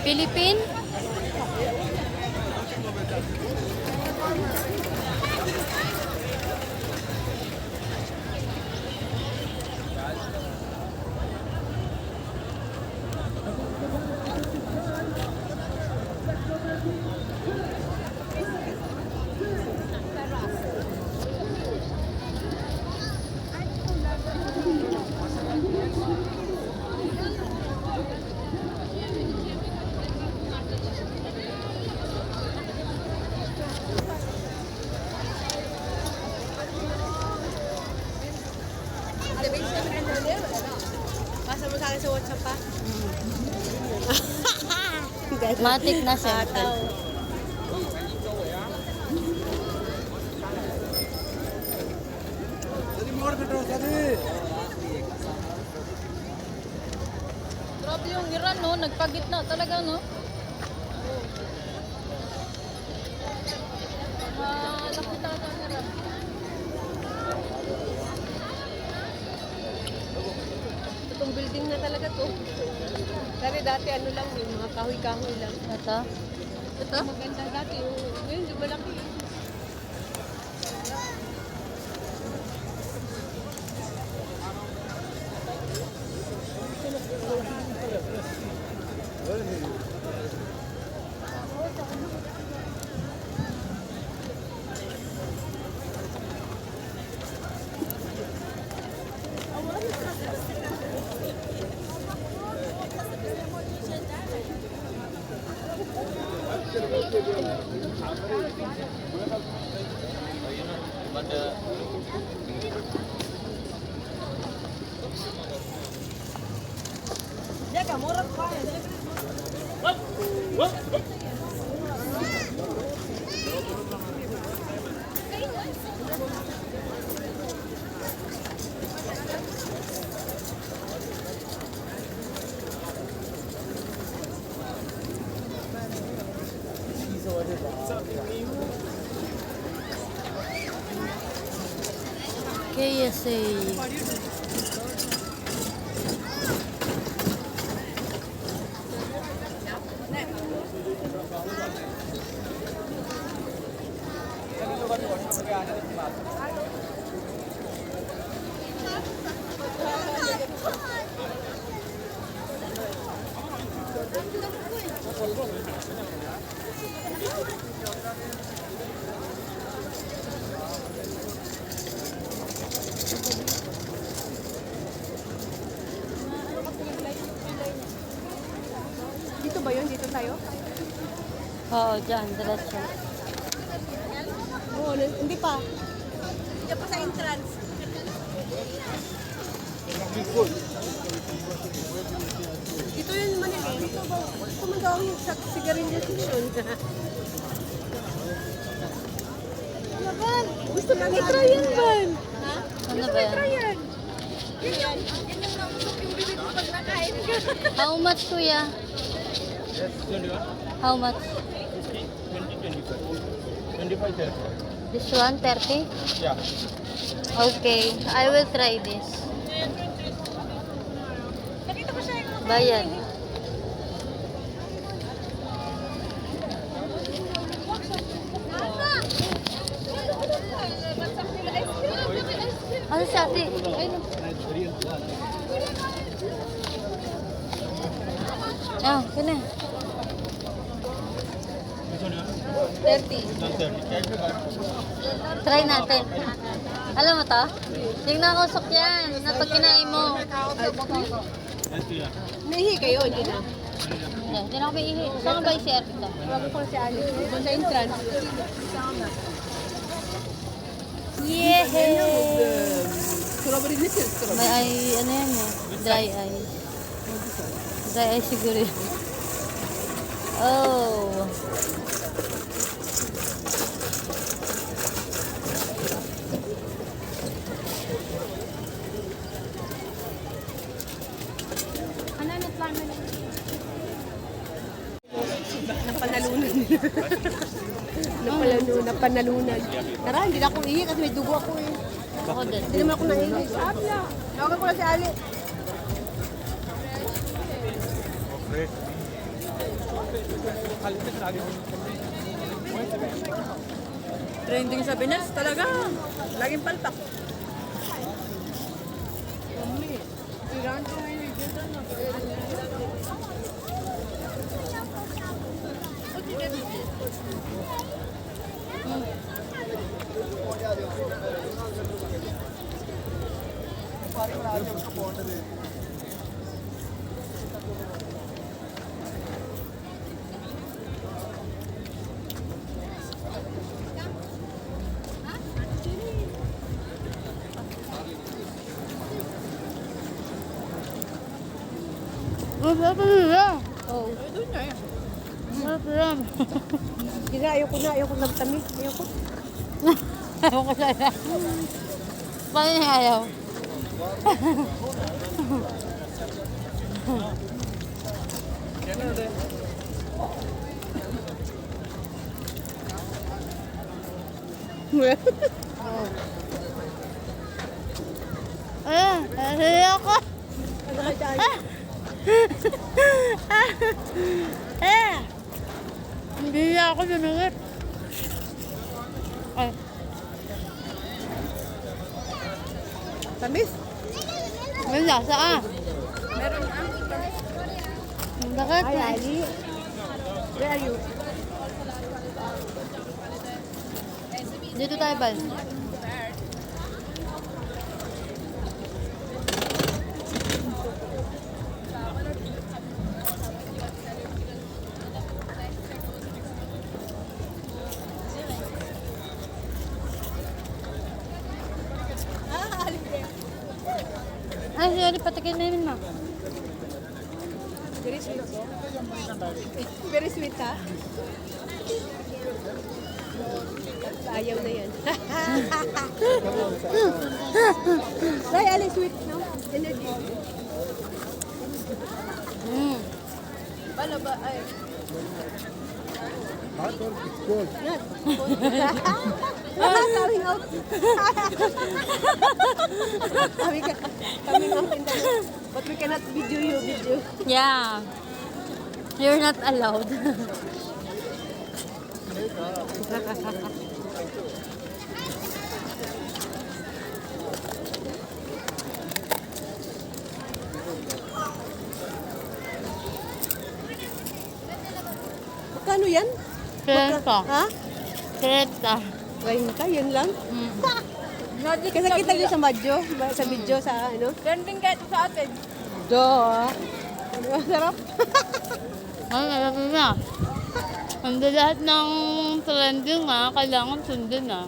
Philippine? Pasa mo sa akin sa WhatsApp pa? Matik na siyempre. Grabe yung Iran, no? Nagpagitna talaga, no? Nakita ka ng Iran. Itong building na talaga to. Dati ano lang, yung mga kahoy-kahoy lang. Ito? Ito? Maganda dati. Ngayon, di ba laki? KSA. Dito ba yun? Dito tayo? Oo, dyan, diretso. Oo, hindi pa. Hindi pa sa entrance. Ito yun naman eh. Ito ba? Ito man daw yung sigarilyo section. Ano ba? Gusto nang i-try yan, Van. Ha? Ano ba yan? Try yan. Yan yung nausok yung bibig ko pag nakain ka. How much, kuya? How much? 25. This one, 30? Yeah. Okay, I will try this. Nakita ko siya yung Bayad. Ano si ate? Ayun. Ah, kena. 30. Try natin. Alam mo to? Yung nakausok yan. Na pag kinain mo. Nahi kayo, hindi na. Hindi na ako may ihi. Saan ba yung CR dito? Tawag ko si Ali. Doon sa entrance. Yehey! Strawberry little strawberry. May eye, ano yan eh? Dry eye. Dry eye siguro yun. Oh! Ano plano nila? Napanalunan nila. Napanalunan. Tara, hindi na ako ihi kasi may dugo ako eh. Ako din. Hindi naman ako naihi. Tawagan ko lang si Ali. Trending sa Pinas talaga. Laging palpak. Masarap nila. Oo. Ay, doon niya eh. Masarap yan. Hindi na, ayoko ng tamis. Ayoko. Ayaw ko sana. Paano niya ayaw? Ayaw ko. Ano ka dyan? Hindi niya ako sinungit. Ay. Tamis? May lasa ah. Meron ah. Ang dakit Ay, eh. Ali. Where are you? Dito tayo, Bal. Ay, sorry, patikin namin ma. Very sweet. Very sweet, ha? Ayaw na yan. Ay, Ali, sweet, no? Energy. Paano ba? Ay. Not. Coming out. Coming out in the... But we cannot video you, video. Yeah. You're not allowed. Magkano yan? Kreta. Ha? Kreta. 20, yun lang? Mm. Kasi kita nyo sa madyo, sa video, sa ano? Trending kahit sa atin. Do. Ano masarap? Ay, alam mo na. Hindi lahat ng trending ha, kailangan sundin ha.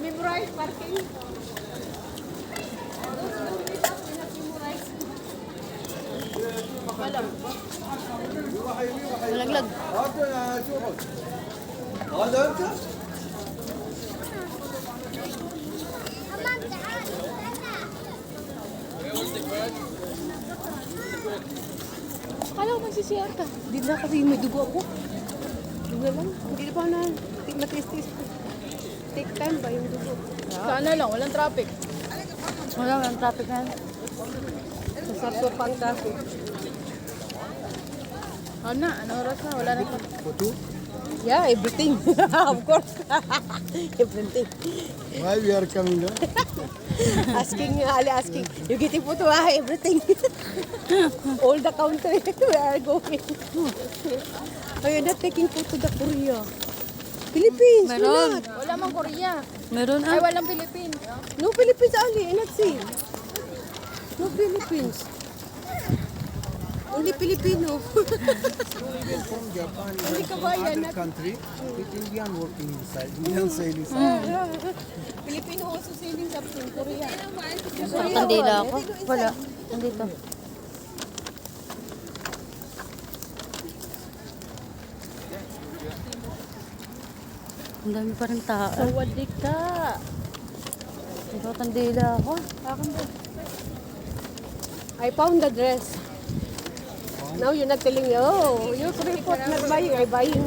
Memorize parking. Malaglag. Akala ko magsisiyar ka. Hindi na kasi may dugo ako. Dugo na lang. Hindi na pa na matistis. Take time ba yung dugo? Sana lang, walang traffic. Walang traffic na. Sa sopan kasi. Ano na? Ano oras na? Wala na ito. Yeah, everything. Of course. Everything. Why we are coming now? Asking, Ali asking, you getting photo? Ah, everything. All the country we are going. Oh, you're not taking photo the Korea. Philippines, Meron. we're not. Wala mang Korea. Meron Ay, ah. walang Philippines. No Philippines, Ali. Not see. No Philippines. Only Filipino. From Japan, Only kabayan. other country, with Indian working inside, Indian sailing inside. Filipino also sailing sa Korea. Nakakandila ako. Wala. Nandito. Ang dami pa rin tao. Sawadik ka. Nakakandila ako. I found the dress. Now you're not telling me, oh, you're report not buying, I buying.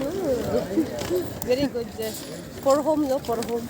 Very good dress. For home, no? For home.